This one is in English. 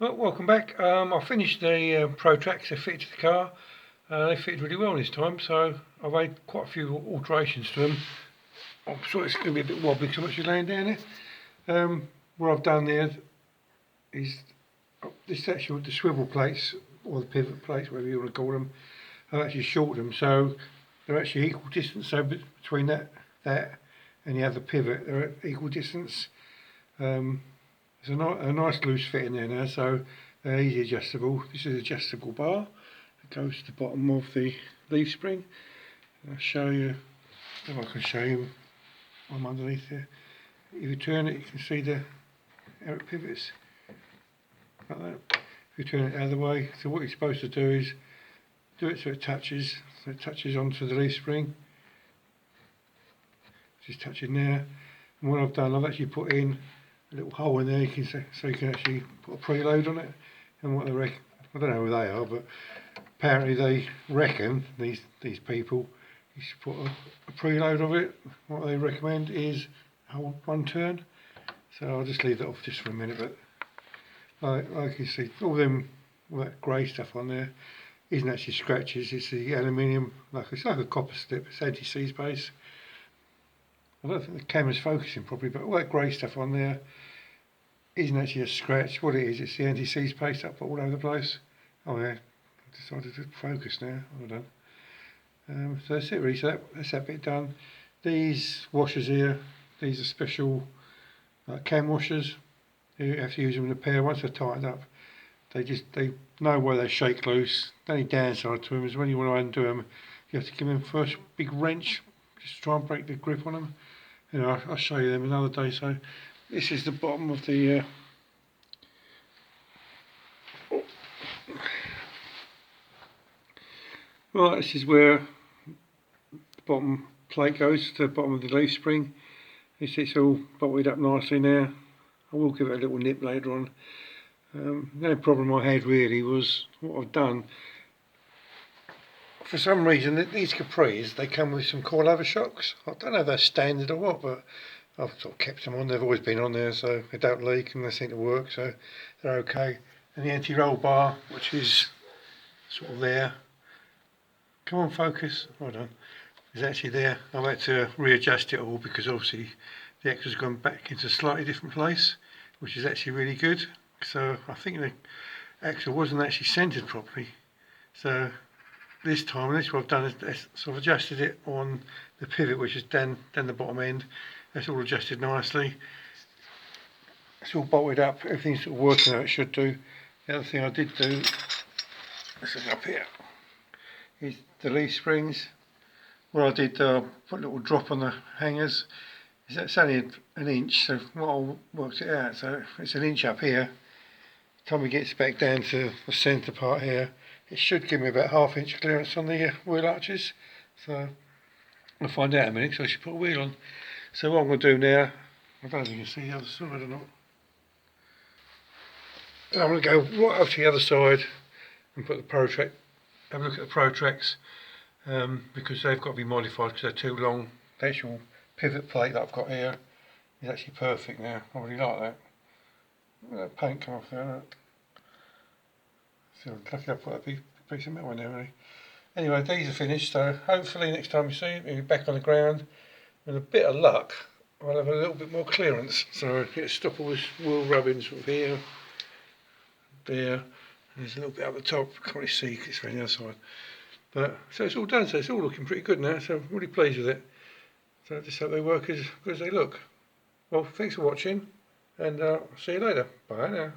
Well, welcome back. I finished the Pro Tracks they fitted to the car. They fitted really well this time, so I've made quite a few alterations to them. I'm sure it's going to be a bit wobbly so much as laying down here. What I've done there is this section with the swivel plates, or the pivot plates, whatever you want to call them, I've actually shortened them so they're actually equal distance. So between that and the other pivot, they're at equal distance. There's a nice loose fit in there now, so they're easy adjustable. This is an adjustable bar that goes to the bottom of the leaf spring. I'll show you, if I can show you I'm underneath there. If you turn it, you can see how it pivots like that. If you turn it the other way, so what you're supposed to do is do it so it touches onto the leaf spring. Just touching there. And what I've done, I've actually put in a little hole in there, you can see, so you can actually put a preload on it. And what they reckon, I don't know who they are, but apparently they reckon, these people, you should put a preload of it. What they recommend is hold one turn. So I'll just leave that off just for a minute. But like you see, all that grey stuff on there isn't actually scratches, it's the aluminium, it's like a copper strip, it's anti-seize base. I don't think the camera's focusing properly, but all that grey stuff on there isn't actually a scratch. What it is, it's the anti-seize paste up all over the place. Oh yeah, I decided to focus now. Well done. So that's it really, so that's that bit done. These washers here, these are special cam washers. You have to use them in a pair. Once they're tightened up, they know where they shake loose. The only downside to them is when you want to undo them, you have to give them first big wrench, just to try and break the grip on them. You know, I'll show you them another day. So this is the bottom of the right, this is where the bottom plate goes to the bottom of the leaf spring. It's all bolted up nicely now. I will give it a little nip later on. The only problem I had really was what I've done. For some reason, these Capris, they come with some coilover shocks. I don't know if they're standard or what, but I've sort of kept them on. They've always been on there, so they don't leak and they seem to work, so they're okay. And the anti-roll bar, which is sort of there. Come on, focus. Hold on. It's actually there. I've had to readjust it all because obviously the axle's gone back into a slightly different place, which is actually really good. So I think the axle wasn't actually centered properly. So this time, and this is what I've done is sort of adjusted it on the pivot, which is down the bottom end. That's all adjusted nicely. It's all bolted up. Everything's sort of working how it should do. The other thing I did do, this is up here, is the leaf springs. What I did, put a little drop on the hangers. It's only an inch, so what I worked it out. So it's an inch up here. Time it gets back down to the centre part here, it should give me about ½ inch clearance on the wheel arches. So I'll find out in a minute, so I should put a wheel on. So what I'm going to do now, I don't know if you can see the other side or not. I'm going to go right up to the other side and put the Pro Track, have a look at the Pro Tracks, because they've got to be modified because they're too long. The actual pivot plate that I've got here is actually perfect now. I really like that. Look at that paint come off there. So lucky I put a big piece of metal in there really. Anyway, these are finished, so hopefully next time you see it, we'll be back on the ground. With a bit of luck, I'll have a little bit more clearance. So I get stop all this wheel rubbing from here, there, and there's a little bit up the top. I can't really see because it's from the other side. But so it's all done, so it's all looking pretty good now, so I'm really pleased with it. So I just hope they work as good as they look. Well, thanks for watching, and I'll see you later. Bye now.